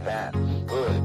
That's good.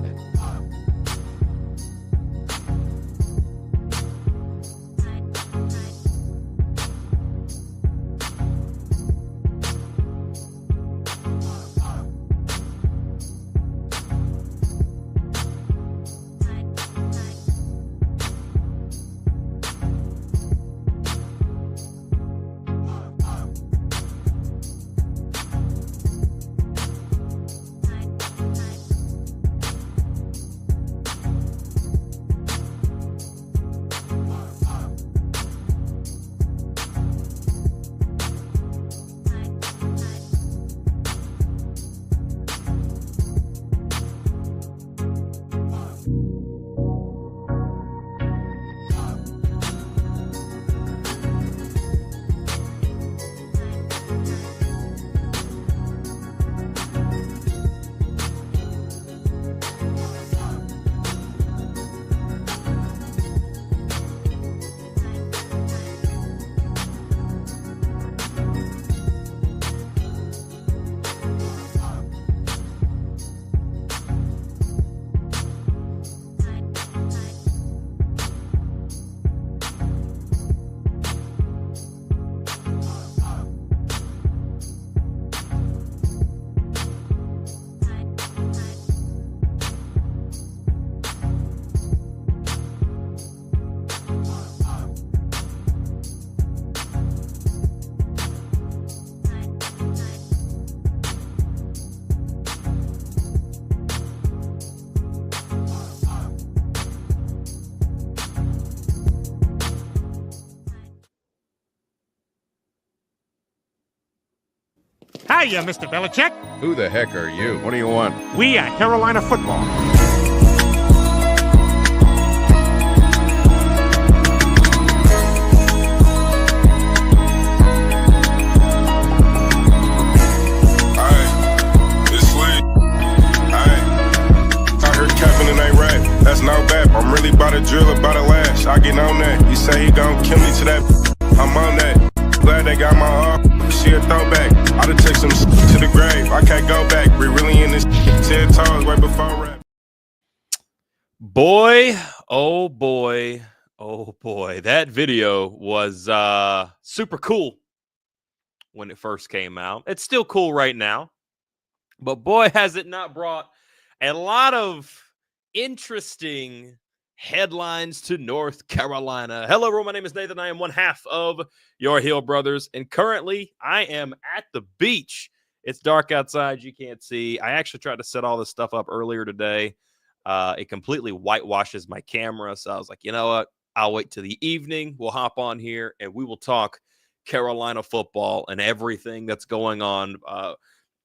Hiya, Mr. Belichick. Who the heck are you? What do you want? We are Carolina football. That's no bad. I'm really about to drill, about to lash. I get on that. He say he gon' kill me to that. I'm on that. Glad they got my arm. She a throwback. I done take some to the grave. I can't go back. We really in this 10 toes right before rap. Boy, oh boy, oh boy. That video was super cool when it first came out. It's still cool right now. But boy, has it not brought a lot of interesting headlines to North Carolina. Hello, everyone. My name is Nathan. I am one half of your Hill Brothers, and currently I am at the beach. It's dark outside. You can't see. I actually tried to set all this stuff up earlier today. It completely whitewashes my camera, so I was like, you know what? I'll wait till the evening. We'll hop on here, and we will talk Carolina football and everything that's going on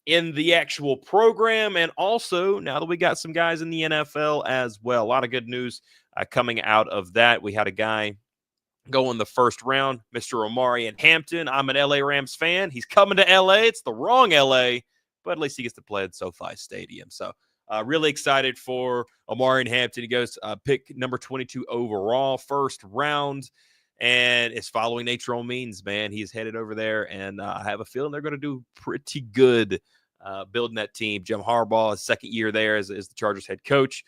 in the actual program, and also now that we got some guys in the NFL as well. A lot of good news coming out of that. We had a guy go in the first round, Mr. Omari in Hampton. I'm an LA Rams fan. He's coming to LA. It's the wrong LA, but at least he gets to play at SoFi Stadium. So really excited for Omari in Hampton. He goes pick number 22 overall, first round. And it's following natural means, man. He's headed over there, and I have a feeling they're going to do pretty good building that team. Jim Harbaugh, his second year there as the Chargers head coach,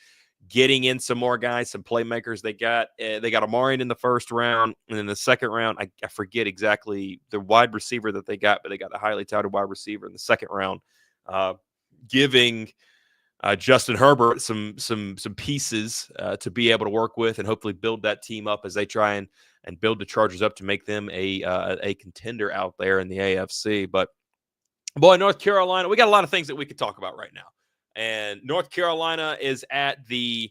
getting in some more guys, some playmakers. They got Amarian in the first round, and in the second round, I forget exactly the wide receiver that they got, but they got a highly touted wide receiver in the second round, giving Justin Herbert some pieces to be able to work with and hopefully build that team up as they try and build the Chargers up to make them a contender out there in the AFC. But boy, North Carolina, we got a lot of things that we could talk about right now. And North Carolina is at the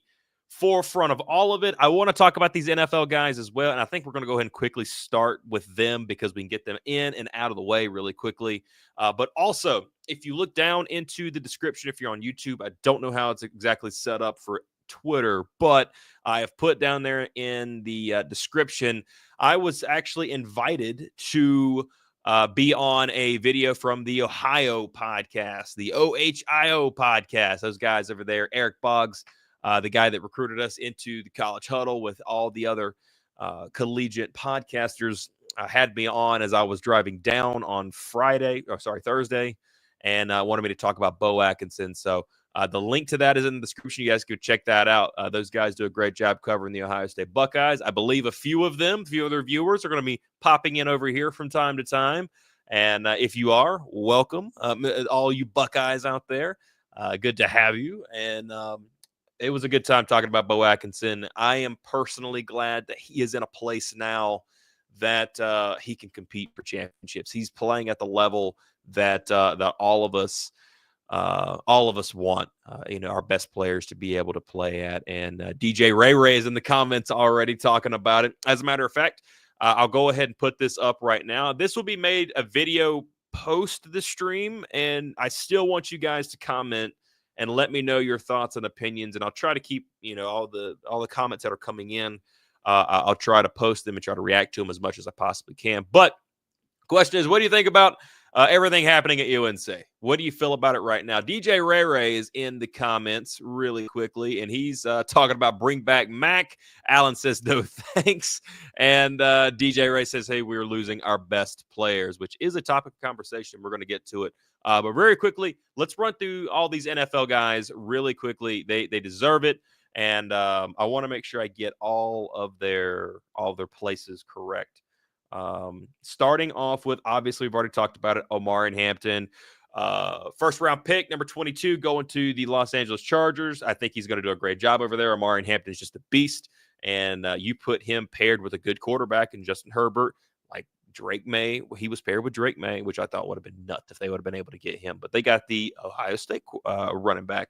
forefront of all of it. I want to talk about these NFL guys as well, and I think we're going to go ahead and quickly start with them because we can get them in and out of the way really quickly. But also, if you look down into the description, if you're on YouTube, I don't know how it's exactly set up for Twitter, but I have put down there in the description, I was actually invited to be on a video from the Ohio podcast, the OHIO podcast. Those guys over there, Eric Boggs, the guy that recruited us into the College Huddle with all the other collegiate podcasters, had me on as I was driving down on Thursday, and wanted me to talk about Beau Atkinson. So The link to that is in the description. You guys go check that out. Those guys do a great job covering the Ohio State Buckeyes. I believe a few of their viewers are going to be popping in over here from time to time. And if you are, welcome, all you Buckeyes out there. Good to have you. And it was a good time talking about Beau Atkinson. I am personally glad that he is in a place now that he can compete for championships. He's playing at the level that all of us want, our best players to be able to play at. And DJ Ray is in the comments already talking about it. As a matter of fact, I'll go ahead and put this up right now. This will be made a video post the stream, and I still want you guys to comment and let me know your thoughts and opinions. And I'll try to keep, all the comments that are coming in. I'll try to post them and try to react to them as much as I possibly can. But question is, what do you think about everything happening at UNC? What do you feel about it right now? DJ Ray is in the comments really quickly, and he's talking about bring back Mac. Alan says no thanks. And DJ Ray says, hey, we're losing our best players, which is a topic of conversation. We're going to get to it. But very quickly, let's run through all these NFL guys really quickly. They deserve it. And I want to make sure I get all of their places correct. Starting off with, obviously, we've already talked about it, Omarion Hampton. First round pick, number 22, going to the Los Angeles Chargers. I think he's going to do a great job over there. Omarion Hampton is just a beast. And you put him paired with a good quarterback in Justin Herbert, like Drake May. He was paired with Drake May, which I thought would have been nuts if they would have been able to get him. But they got the Ohio State running back.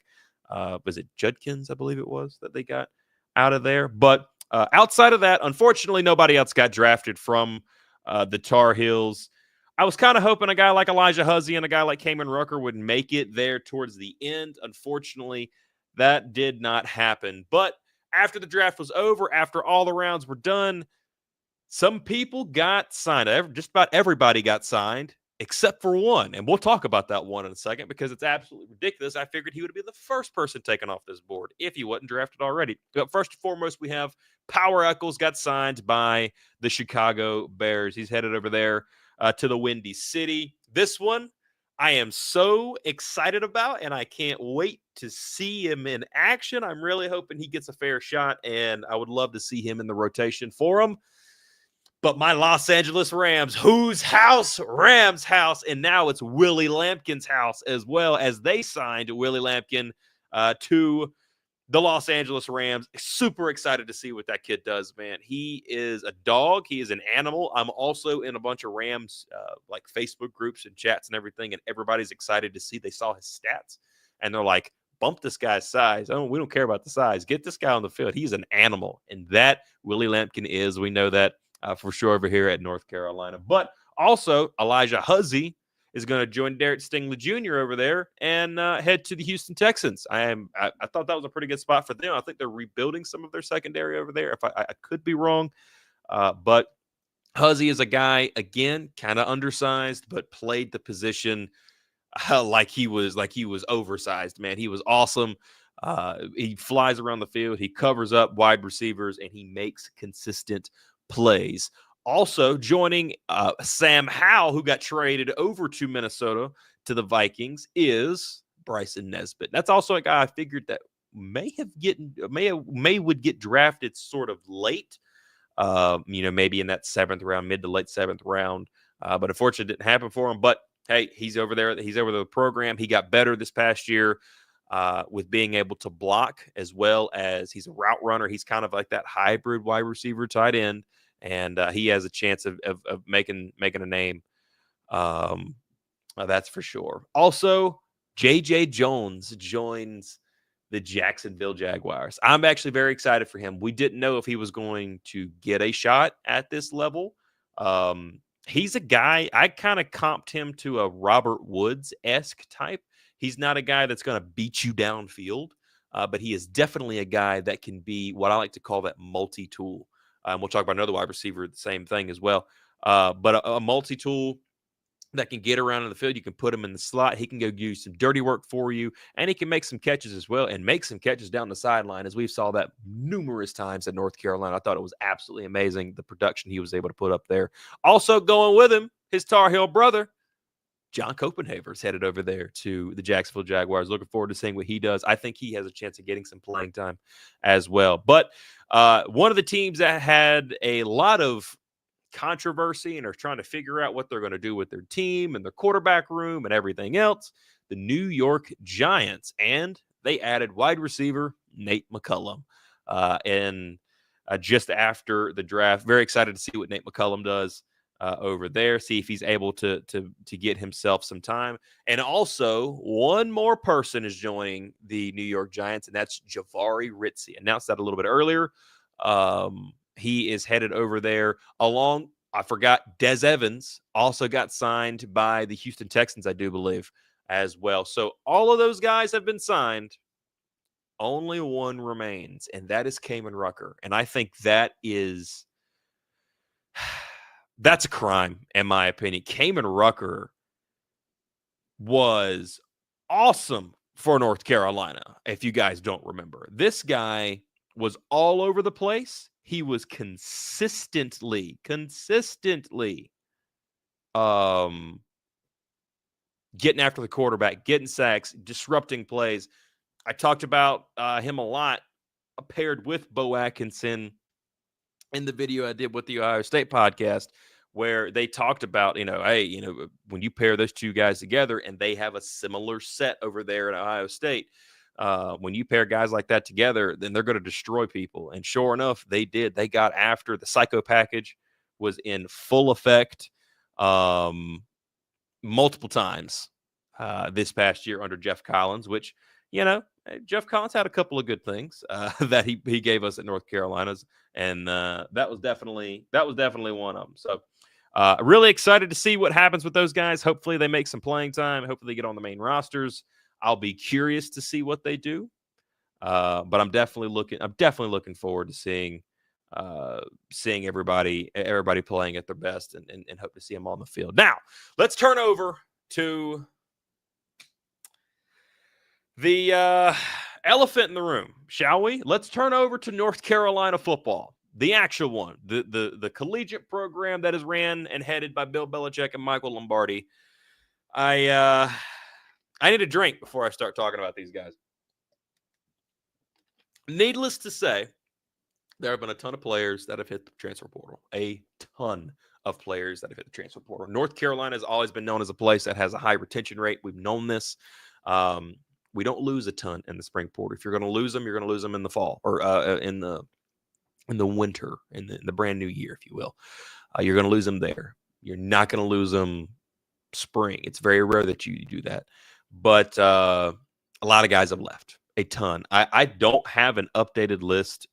Was it Judkins, I believe it was, that they got out of there? But outside of that, unfortunately, nobody else got drafted from the Tar Heels. I was kind of hoping a guy like Elijah Huzzie and a guy like Kamen Rucker would make it there towards the end. Unfortunately, that did not happen. But after the draft was over, after all the rounds were done, some people got signed. Just about everybody got signed, except for one. And we'll talk about that one in a second because it's absolutely ridiculous. I figured he would be the first person taken off this board if he wasn't drafted already. But first and foremost, we have Power Echols got signed by the Chicago Bears. He's headed over there to the Windy City. This one I am so excited about, and I can't wait to see him in action. I'm really hoping he gets a fair shot, and I would love to see him in the rotation for him. But my Los Angeles Rams, whose house? Rams' house. And now it's Willie Lampkin's house as well, as they signed Willie Lampkin to the Los Angeles Rams. Super excited to see what that kid does, man. He is a dog. He is an animal. I'm also in a bunch of Rams like Facebook groups and chats and everything, and everybody's excited to see. They saw his stats, and they're like, bump this guy's size. Oh, we don't care about the size. Get this guy on the field. He's an animal, and that Willie Lampkin is. We know that. For sure over here at North Carolina. But also, Elijah Huzzie is going to join Derek Stingley Jr. over there and head to the Houston Texans. I thought that was a pretty good spot for them. I think they're rebuilding some of their secondary over there. If I could be wrong. But Huzzie is a guy, again, kind of undersized, but played the position like he was oversized, man. He was awesome. He flies around the field. He covers up wide receivers, and he makes consistent plays. Also joining Sam Howell, who got traded over to Minnesota to the Vikings, is Bryson Nesbitt. That's also a guy I figured that may would get drafted sort of late, maybe in that seventh round, mid to late seventh round. But unfortunately, it didn't happen for him. But hey, he's over there. He's over the program. He got better this past year. With being able to block, as well as he's a route runner. He's kind of like that hybrid wide receiver tight end, and he has a chance of making a name. That's for sure. Also, J.J. Jones joins the Jacksonville Jaguars. I'm actually very excited for him. We didn't know if he was going to get a shot at this level. He's a guy, I kind of comped him to a Robert Woods-esque type. He's not a guy that's going to beat you downfield, but he is definitely a guy that can be what I like to call that multi-tool. And we'll talk about another wide receiver, the same thing as well. But a multi-tool that can get around in the field. You can put him in the slot. He can go do some dirty work for you, and he can make some catches as well, and make some catches down the sideline, as we've saw that numerous times at North Carolina. I thought it was absolutely amazing, the production he was able to put up there. Also going with him, his Tar Heel brother, John Copenhaver's headed over there to the Jacksonville Jaguars. Looking forward to seeing what he does. I think he has a chance of getting some playing time as well. But one of the teams that had a lot of controversy and are trying to figure out what they're going to do with their team and their quarterback room and everything else, the New York Giants. And they added wide receiver Nate McCullum. And just after the draft, very excited to see what Nate McCullum does over there, see if he's able to get himself some time. And also, one more person is joining the New York Giants, and that's Javari Ritzie. Announced that a little bit earlier. He is headed over there along. I forgot Des Evans also got signed by the Houston Texans, I do believe, as well. So all of those guys have been signed. Only one remains, and that is Kamen Rucker. And I think that is that's a crime, in my opinion. Kamen Rucker was awesome for North Carolina, if you guys don't remember. This guy was all over the place. He was consistently getting after the quarterback, getting sacks, disrupting plays. I talked about him a lot, paired with Beau Atkinson in the video I did with the Ohio State podcast, where they talked about, hey, when you pair those two guys together and they have a similar set over there at Ohio State, when you pair guys like that together, then they're going to destroy people. And sure enough, they did. They got after the psycho package was in full effect multiple times this past year under Jeff Collins, which, Jeff Collins had a couple of good things that he gave us at North Carolina's, and that was definitely one of them. So really excited to see what happens with those guys. Hopefully they make some playing time. Hopefully they get on the main rosters. I'll be curious to see what they do, but I'm definitely looking forward to seeing everybody playing at their best, and hope to see them on the field. Now let's turn over to the elephant in the room, shall we? Let's turn over to North Carolina football, the actual one, the collegiate program that is ran and headed by Bill Belichick and Michael Lombardi. I need a drink before I start talking about these guys. Needless to say, there have been a ton of players that have hit the transfer portal. A ton of players that have hit the transfer portal. North Carolina has always been known as a place that has a high retention rate. We've known this. We don't lose a ton in the spring portal. If you're going to lose them, you're going to lose them in the fall or in the winter, in the brand new year, if you will. You're going to lose them there. You're not going to lose them spring. It's very rare that you do that. But a lot of guys have left. A ton. I don't have an updated list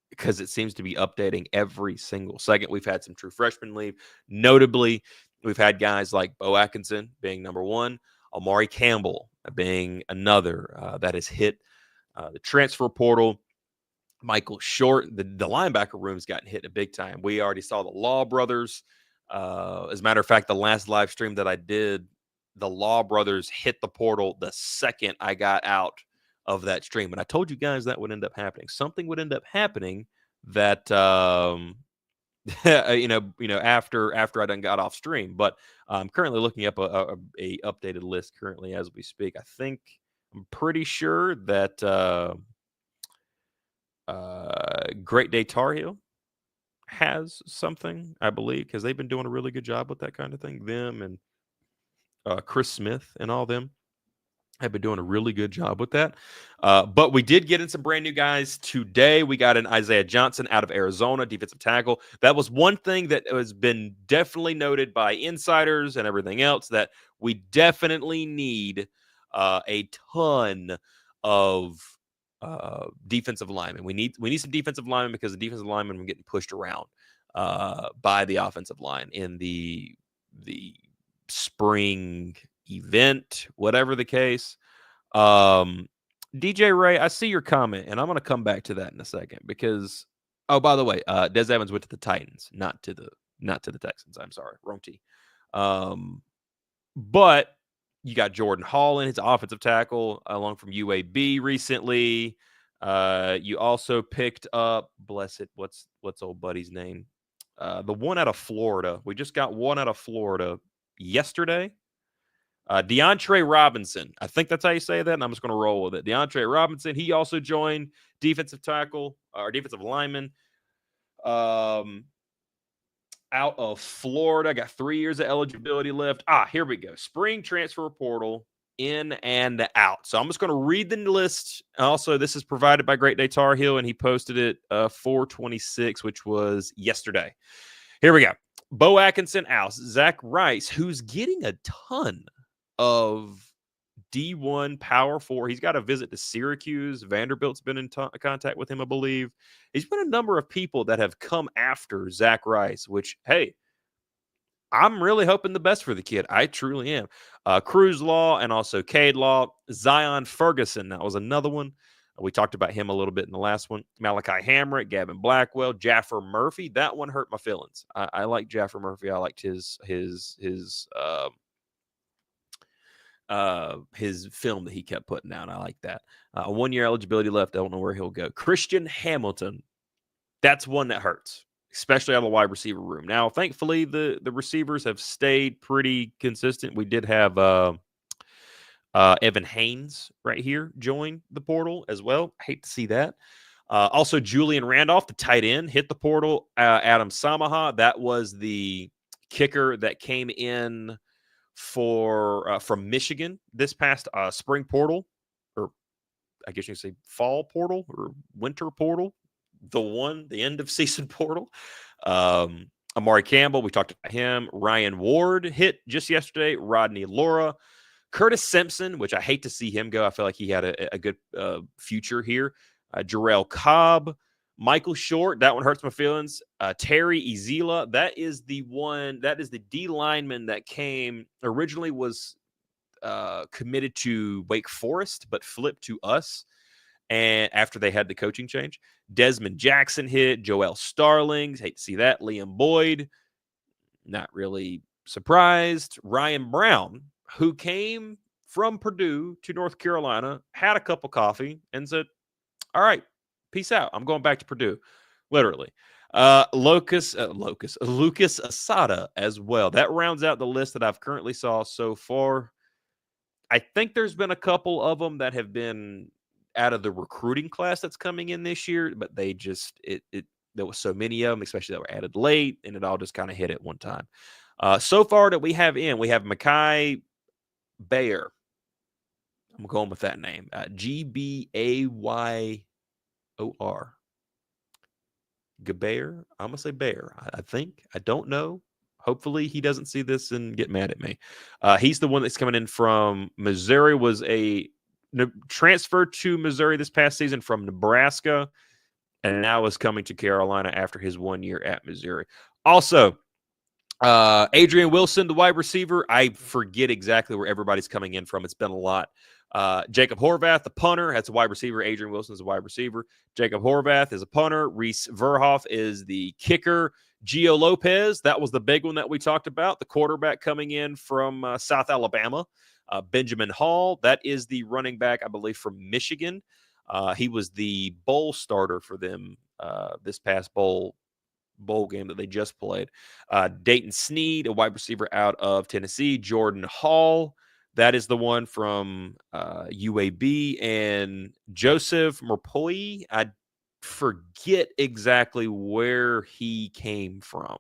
because it seems to be updating every single second. We've had some true freshmen leave. Notably, we've had guys like Beau Atkinson being number one, Amari Campbell being another that has hit the transfer portal. Michael Short, the linebacker room's gotten hit in a big time. We already saw the Law brothers. As a matter of fact, the last live stream that I did, the Law brothers hit the portal the second I got out of that stream. And I told you guys that would end up happening. Something would end up happening that, after I done got off stream. But I'm currently looking up a updated list currently as we speak. I'm pretty sure that Great Day Tar Heel has something, I believe, because they've been doing a really good job with that kind of thing. Them and Chris Smith and all them have been doing a really good job with that. But we did get in some brand new guys today. We got an Isaiah Johnson out of Arizona, defensive tackle. That was one thing that has been definitely noted by insiders and everything else, that we definitely need a ton of defensive linemen. We need some defensive linemen because the defensive linemen are getting pushed around by the offensive line in the spring event, whatever the case. DJ Ray, I see your comment, and I'm going to come back to that in a second because, oh, by the way, Des Evans went to the Titans, not to the Texans. I'm sorry, wrong T. But you got Jordan Holland, his offensive tackle, along from UAB recently. You also picked up, what's old buddy's name? The one out of Florida. We just got one out of Florida yesterday. DeAndre Robinson. I think that's how you say that, and I'm just going to roll with it. DeAndre Robinson. He also joined defensive tackle or defensive lineman out of Florida. Got 3 years of eligibility left. Here we go. Spring transfer portal, in and out. So I'm just going to read the list. Also, this is provided by Great Day Tar Heel, and he posted it 4/26, which was yesterday. Here we go. Beau Atkinson out. Zach Rice, who's getting a ton of D1 Power 4. He's got a visit to Syracuse. Vanderbilt's been in contact with him, I believe. He's been a number of people that have come after Zach Rice, which, hey, I'm really hoping the best for the kid. I truly am. Cruz Law and also Cade Law. Zion Ferguson, that was another one. We talked about him a little bit in the last one. Malachi Hamrick, Gavin Blackwell, Jaffer Murphy. That one hurt my feelings. I like Jaffer Murphy. I liked his film that he kept putting out. I like that. 1 year eligibility left. I don't know where he'll go. Christian Hamilton. That's one that hurts, especially out of the wide receiver room. Now, thankfully, the receivers have stayed pretty consistent. We did have Evan Haynes right here join the portal as well. I hate to see that. Also, Julian Randolph, the tight end, hit the portal. Adam Samaha, that was the kicker that came in from Michigan this past spring portal, or I guess you can say fall portal or winter portal, the end of season portal. Amari Campbell, we talked about him. Ryan Ward hit just yesterday. Rodney Laura. Curtis Simpson, which I hate to see him go. I feel like he had a good future here. Jarrell Cobb. Michael Short, that one hurts my feelings. Terry Ezela, that is the D lineman that originally was committed to Wake Forest, but flipped to us and after they had the coaching change. Desmond Jackson hit. Joel Starlings, hate to see that. Liam Boyd, not really surprised. Ryan Brown, who came from Purdue to North Carolina, had a cup of coffee and said, all right, peace out. I'm going back to Purdue, literally. Lucas Asada as well. That rounds out the list that I've currently saw so far. I think there's been a couple of them that have been out of the recruiting class that's coming in this year, but they just, there was so many of them, especially that were added late, and it all just kind of hit at one time. So far that we have Mackay Bayer. I'm going with that name. Gbayor. Gabayer. I'm going to say Bear. I think. I don't know. Hopefully he doesn't see this and get mad at me. He's the one that's coming in from Missouri, was a transfer to Missouri this past season from Nebraska, and now is coming to Carolina after his 1 year at Missouri. Also, Adrian Wilson, the wide receiver. I forget exactly where everybody's coming in from. It's been a lot. Jacob Horvath, the punter, that's a wide receiver. Adrian Wilson is a wide receiver. Jacob Horvath is a punter. Reese Verhoff is the kicker. Gio Lopez, that was the big one that we talked about. The quarterback coming in from South Alabama. Benjamin Hall, that is the running back, I believe, from Michigan. He was the bowl starter for them this past bowl game that they just played. Dayton Sneed, a wide receiver out of Tennessee. Jordan Hall, that is the one from UAB. And Joseph Merpoi, I forget exactly where he came from.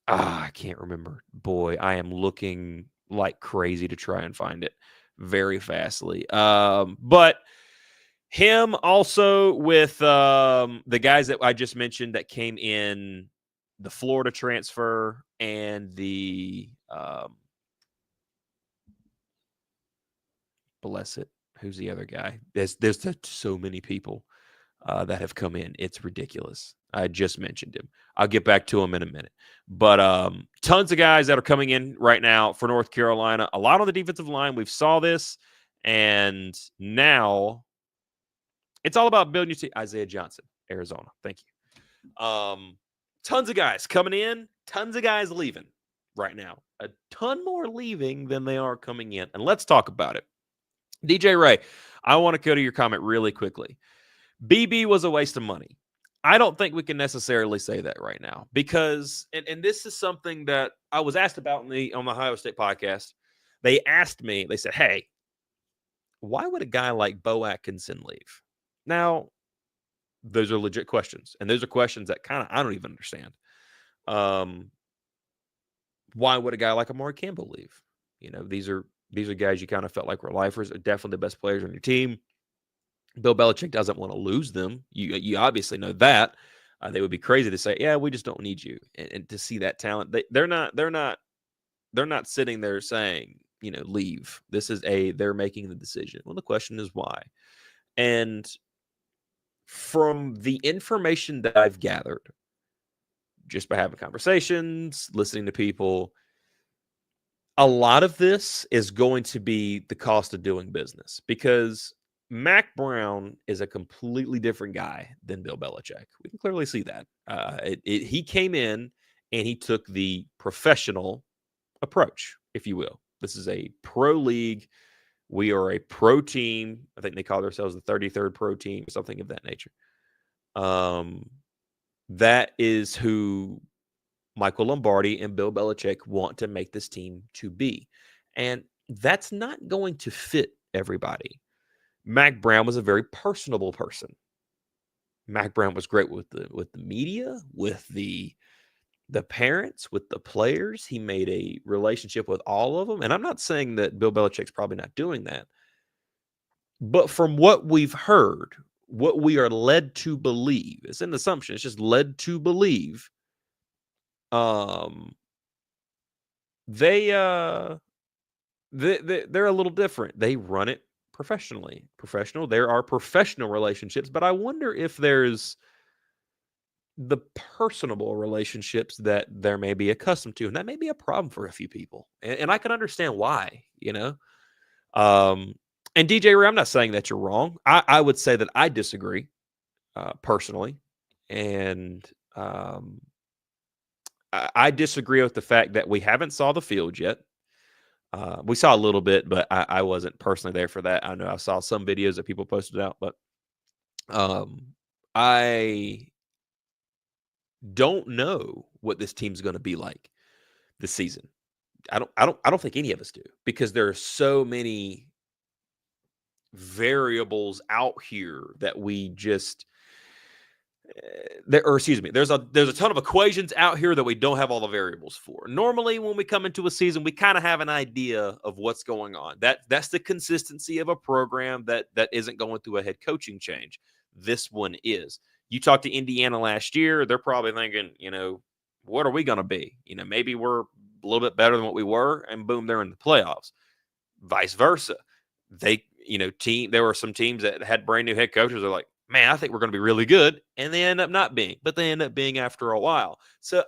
I can't remember. Boy, I am looking like crazy to try and find it very fastly. But him also with the guys that I just mentioned that came in, the Florida transfer and the bless it. Who's the other guy? There's so many people that have come in. It's ridiculous. I just mentioned him. I'll get back to him in a minute. But tons of guys that are coming in right now for North Carolina. A lot on the defensive line. We've saw this. And now it's all about building your team. Isaiah Johnson, Arizona. Thank you. Tons of guys coming in. Tons of guys leaving right now. A ton more leaving than they are coming in. And let's talk about it. DJ Ray, I want to go to your comment really quickly. BB was a waste of money. I don't think we can necessarily say that right now because, and this is something that I was asked about on the Ohio State podcast. They asked me, they said, hey, why would a guy like Beau Atkinson leave? Now, those are legit questions. And those are questions that kind of I don't even understand. Why would a guy like Amari Campbell leave? You know, these are guys you kind of felt like were lifers, are definitely the best players on your team. Bill Belichick doesn't want to lose them. You obviously know that. They would be crazy to say, yeah, we just don't need you. And to see that talent, they're not sitting there saying, you know, leave. This is they're making the decision. Well, the question is why. And from the information that I've gathered, just by having conversations, listening to people, a lot of this is going to be the cost of doing business because Mac Brown is a completely different guy than Bill Belichick. We can clearly see that. He came in and he took the professional approach, if you will. This is a pro league. We are a pro team. I think they call themselves the 33rd pro team, something of that nature. That is who Michael Lombardi and Bill Belichick want to make this team to be. And that's not going to fit everybody. Mac Brown was a very personable person. Mac Brown was great with the media, with the parents, with the players. He made a relationship with all of them. And I'm not saying that Bill Belichick's probably not doing that. But from what we've heard, what we are led to believe, it's an assumption, it's just led to believe, they're a little different. They run it professional. There are professional relationships, but I wonder if there's the personable relationships that they're maybe accustomed to, and that may be a problem for a few people. And I can understand why, you know. And DJ Ray, I'm not saying that you're wrong. I would say that I disagree personally, and I disagree with the fact that we haven't saw the field yet. We saw a little bit, but I wasn't personally there for that. I know I saw some videos that people posted out, but I don't know what this team's going to be like this season. I don't think any of us do because there are so many variables out here that we just there's a ton of equations out here that we don't have all the variables for. Normally, when we come into a season, we kind of have an idea of what's going on. That's the consistency of a program that isn't going through a head coaching change. This one is. You talked to Indiana last year, they're probably thinking, you know, what are we going to be? You know, maybe we're a little bit better than what we were, and boom, they're in the playoffs. Vice versa. There were some teams that had brand new head coaches. They're like, man, I think we're going to be really good. And they end up not being, but they end up being after a while. So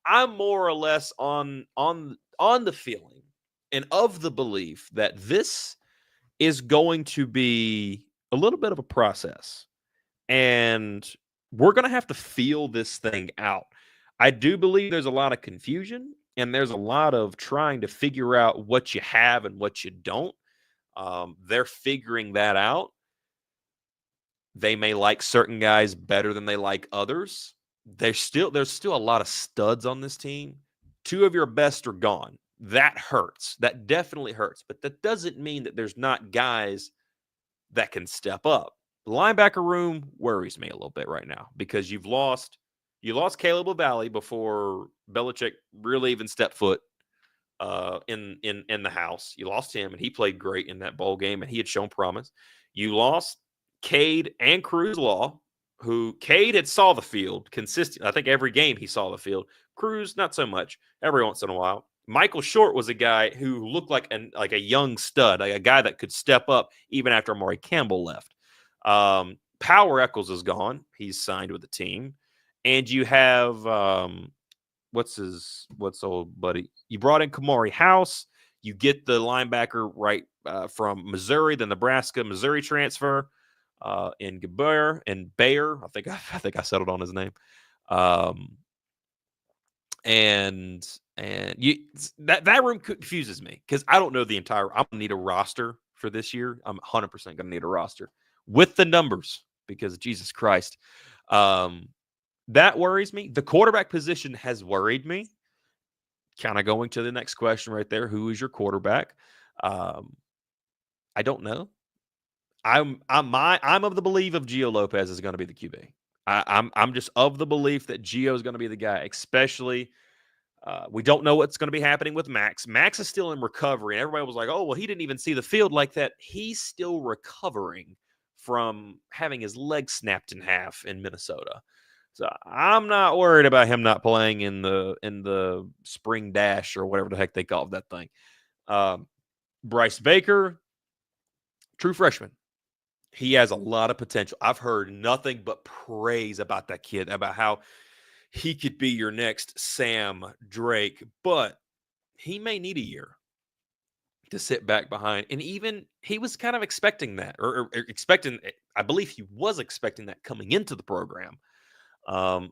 I'm more or less on the feeling and of the belief that this is going to be a little bit of a process. And we're going to have to feel this thing out. I do believe there's a lot of confusion and there's a lot of trying to figure out what you have and what you don't. They're figuring that out. They may like certain guys better than they like others. There's still a lot of studs on this team. Two of your best are gone. That hurts. That definitely hurts. But that doesn't mean that there's not guys that can step up. The linebacker room worries me a little bit right now because you lost Caleb LaValle before Belichick really even stepped foot in the house. You lost him, and he played great in that bowl game, and he had shown promise. You lost Cade and Cruz Law, who Cade had saw the field consistent. I think every game he saw the field. Cruz, not so much. Every once in a while. Michael Short was a guy who looked like a young stud, like a guy that could step up even after Amari Campbell left. Power Echols is gone. He's signed with the team. And you have what's old buddy? You brought in Kamari House. You get the linebacker right from Missouri, the Nebraska-Missouri transfer in Bayer. I think I settled on his name. And that room confuses me because I don't know the entire. I'm gonna need a roster for this year. I'm 100% gonna need a roster with the numbers because Jesus Christ. that worries me. The quarterback position has worried me. Kind of going to the next question right there. Who is your quarterback? I don't know. I'm of the belief of Gio Lopez is going to be the QB. I'm just of the belief that Gio is going to be the guy, especially we don't know what's going to be happening with Max. Max is still in recovery. And everybody was like, oh, well, he didn't even see the field like that. He's still recovering from having his leg snapped in half in Minnesota. So I'm not worried about him not playing in the spring dash or whatever the heck they call that thing. Bryce Baker, true freshman. He has a lot of potential. I've heard nothing but praise about that kid, about how he could be your next Sam Drake, but he may need a year to sit back behind. And even he was kind of expecting that, or expecting, I believe he was expecting that coming into the program.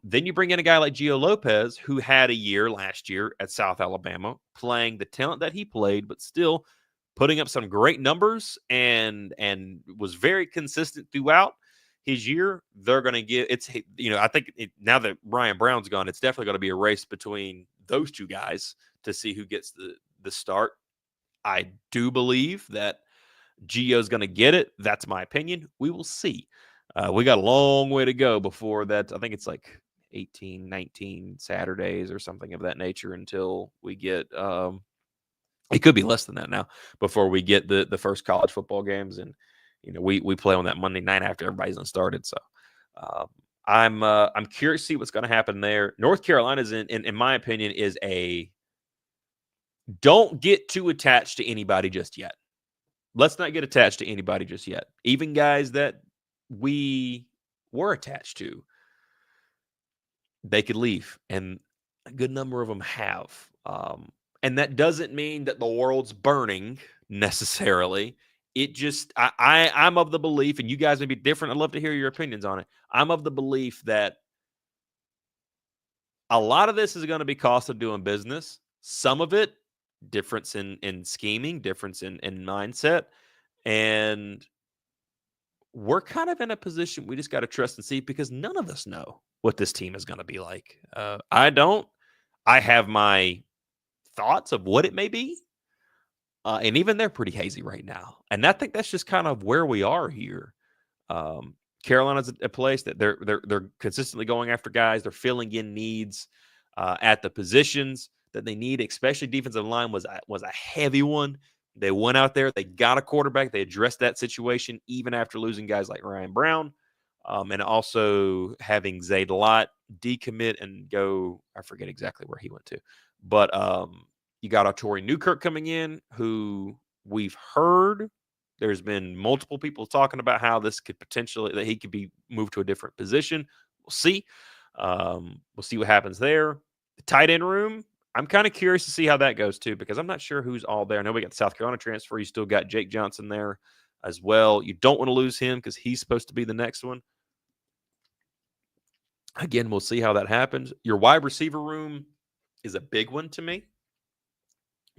Then you bring in a guy like Gio Lopez, who had a year last year at South Alabama, playing the talent that he played, but still putting up some great numbers and was very consistent throughout his year. They're going to get I think now that Ryan Brown's gone, it's definitely going to be a race between those two guys to see who gets the start. I do believe that Gio's going to get it. That's my opinion. We will see. We got a long way to go before that. I think it's like 18, 19 Saturdays or something of that nature until we get it could be less than that now before we get the first college football games. And, we play on that Monday night after everybody's done started. So I'm curious to see what's going to happen there. North Carolina's in my opinion is don't get too attached to anybody just yet. Let's not get attached to anybody just yet. Even guys that we were attached to, they could leave. And a good number of them have. And that doesn't mean that the world's burning necessarily. It just, I'm of the belief, and you guys may be different. I'd love to hear your opinions on it. I'm of the belief that a lot of this is going to be cost of doing business. Some of it, difference in scheming, difference in mindset. And we're kind of in a position we just got to trust and see, because none of us know what this team is going to be like. I don't. I have my thoughts of what it may be. And even they're pretty hazy right now. And I think that's just kind of where we are here. Carolina's a place that they're consistently going after guys. They're filling in needs at the positions that they need, especially defensive line was a heavy one. They went out there, they got a quarterback, they addressed that situation even after losing guys like Ryan Brown, and also having Zayd Lott decommit and go. I forget exactly where he went to, but you got Torrey Newkirk coming in, who we've heard there's been multiple people talking about how this could potentially, that he could be moved to a different position. We'll see. We'll see what happens there. The tight end room, I'm kind of curious to see how that goes too, because I'm not sure who's all there. I know we got the South Carolina transfer. You still got Jake Johnson there as well. You don't want to lose him because he's supposed to be the next one. Again, we'll see how that happens. Your wide receiver room is a big one to me,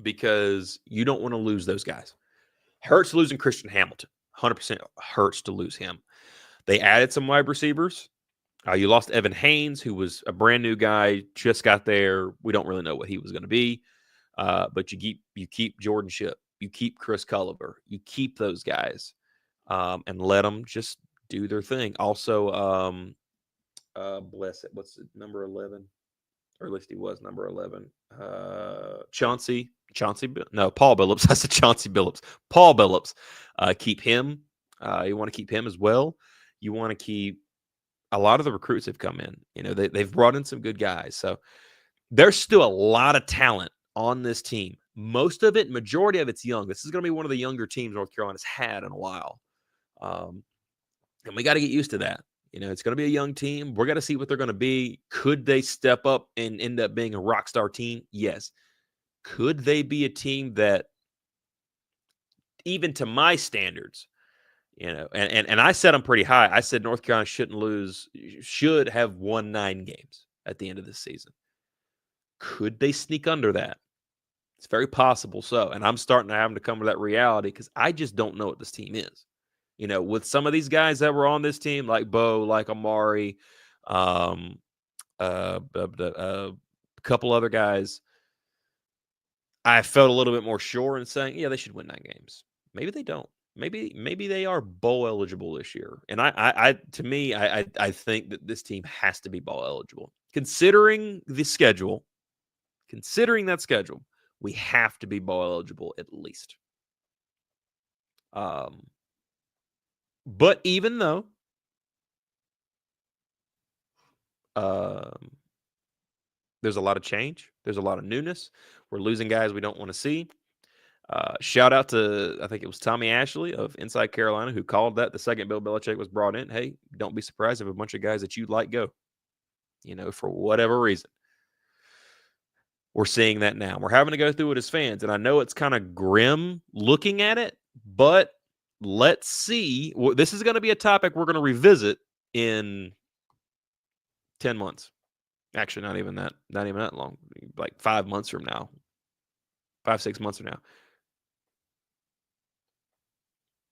because you don't want to lose those guys. Hurts losing Christian Hamilton. 100% hurts to lose him. They added some wide receivers. You lost Evan Haynes, who was a brand new guy, just got there. We don't really know what he was going to be. But you keep Jordan Shipp. You keep Chris Culliver. You keep those guys and let them just do their thing. Also, bless it. What's it, number 11? Or at least he was number 11. Paul Billups. I said Chauncey Billups. Paul Billups. Keep him. You want to keep him as well. You want to keep a lot of the recruits have come in. They've brought in some good guys. So there's still a lot of talent on this team. Majority of it's young. This is going to be one of the younger teams North Carolina's had in a while. And we got to get used to that. It's going to be a young team. We're going to see what they're going to be. Could they step up and end up being a rock star team? Yes. Could they be a team that, even to my standards, and I set them pretty high. I said North Carolina should have won 9 games at the end of this season. Could they sneak under that? It's very possible so. And I'm starting to have to come to that reality, because I just don't know what this team is. With some of these guys that were on this team, like Beau, like Amari, a couple other guys, I felt a little bit more sure in saying, yeah, they should win 9 games. Maybe they don't. Maybe they are bowl eligible this year. And I think that this team has to be bowl eligible. Considering that schedule, we have to be bowl eligible at least. But even though there's a lot of change, there's a lot of newness, we're losing guys we don't want to see. Shout out to, I think it was Tommy Ashley of Inside Carolina, who called that the second Bill Belichick was brought in. Hey, don't be surprised if a bunch of guys that you like go, for whatever reason. We're seeing that now. We're having to go through it as fans. And I know it's kind of grim looking at it, but let's see. This is going to be a topic we're going to revisit in 10 months. Actually, not even that long, like 5 months from now, 5-6 months from now.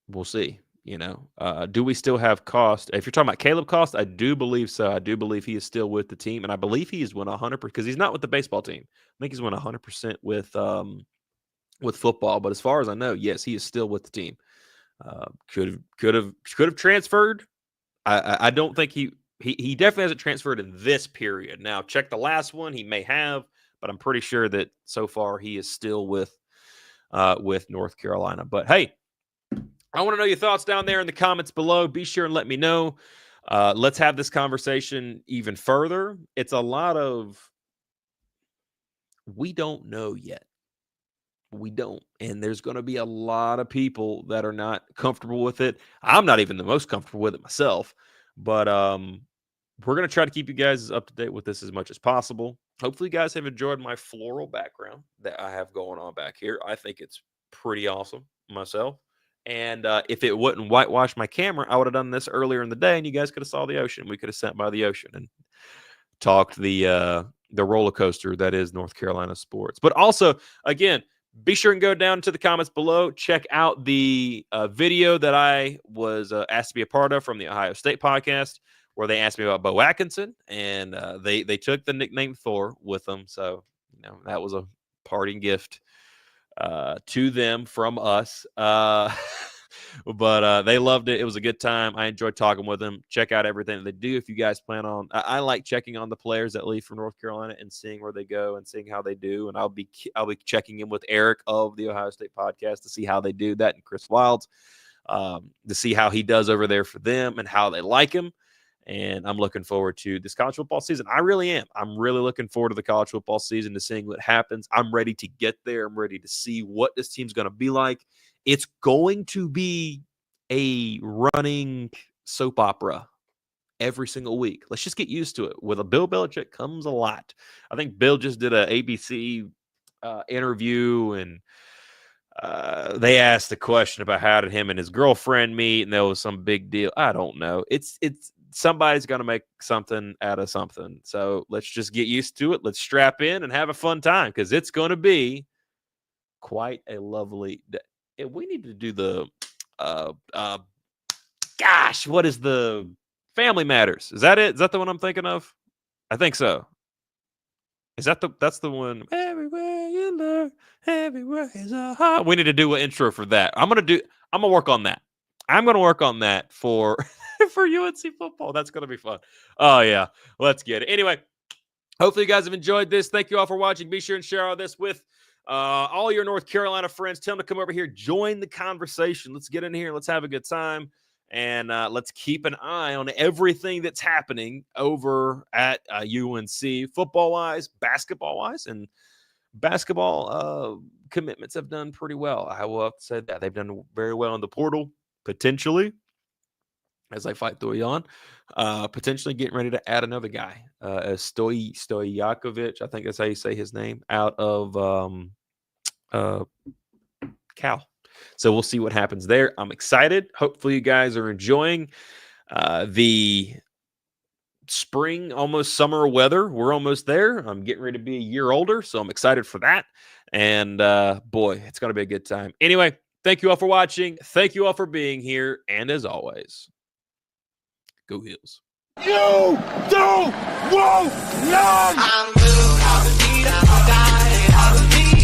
We'll see. Do we still have Cost? If you're talking about Caleb Cost, I do believe so. I do believe he is still with the team, and I believe he has won 100% because he's not with the baseball team. I think he's won 100% with football. But as far as I know, yes, he is still with the team. Could have transferred. I don't think he definitely hasn't transferred in this period. Now check the last one; he may have, but I'm pretty sure that so far he is still with North Carolina. But hey, I want to know your thoughts down there in the comments below. Be sure and let me know. Let's have this conversation even further. It's a lot of we don't know yet. We don't. And there's going to be a lot of people that are not comfortable with it. I'm not even the most comfortable with it myself. But we're going to try to keep you guys up to date with this as much as possible. Hopefully you guys have enjoyed my floral background that I have going on back here. I think it's pretty awesome myself. And if it wouldn't whitewash my camera, I would have done this earlier in the day, and you guys could have saw the ocean. We could have sat by the ocean and talked the roller coaster that is North Carolina sports. But also, again, be sure and go down to the comments below. Check out the video that I was asked to be a part of from the Ohio State podcast, where they asked me about Beau Atkinson, and they took the nickname Thor with them. So that was a parting gift to them from us. But they loved it. It was a good time. I enjoyed talking with them. Check out everything they do. If you guys plan on, I like checking on the players that leave from North Carolina and seeing where they go and seeing how they do. And I'll be checking in with Eric of the Ohio State podcast to see how they do that, and Chris Wilds to see how he does over there for them and how they like him. And I'm looking forward to this college football season. I really am. I'm really looking forward to the college football season, to seeing what happens. I'm ready to get there. I'm ready to see what this team's going to be like. It's going to be a running soap opera every single week. Let's just get used to it. With a Bill Belichick comes a lot. I think Bill just did a ABC interview, and they asked a question about how did him and his girlfriend meet, and there was some big deal. I don't know. It's somebody's going to make something out of something. So let's just get used to it. Let's strap in and have a fun time, because it's going to be quite a lovely day. We need to do the, what is the Family Matters? Is that it? Is that the one I'm thinking of? I think so. That's the one? Everywhere you look, everywhere is a heart. We need to do an intro for that. I'm going to work on that. I'm going to work on that for UNC football. That's going to be fun. Oh, yeah. Let's get it. Anyway, hopefully you guys have enjoyed this. Thank you all for watching. Be sure and share all this with all your North Carolina friends. Tell them to come over here. Join the conversation. Let's get in here. Let's have a good time. And let's keep an eye on everything that's happening over at UNC, football-wise, basketball-wise. And basketball commitments have done pretty well. I will have to say that. They've done very well in the portal, potentially, as I fight through a yawn, potentially getting ready to add another guy, Stojakovic, I think that's how you say his name, out of Cal. So we'll see what happens there. I'm excited. Hopefully you guys are enjoying the spring, almost summer weather. We're almost there. I'm getting ready to be a year older, so I'm excited for that. And boy, it's going to be a good time. Anyway, thank you all for watching. Thank you all for being here. And as always, go Heels. You don't want none! I'm blue, I'll be, I'll die, I'll be.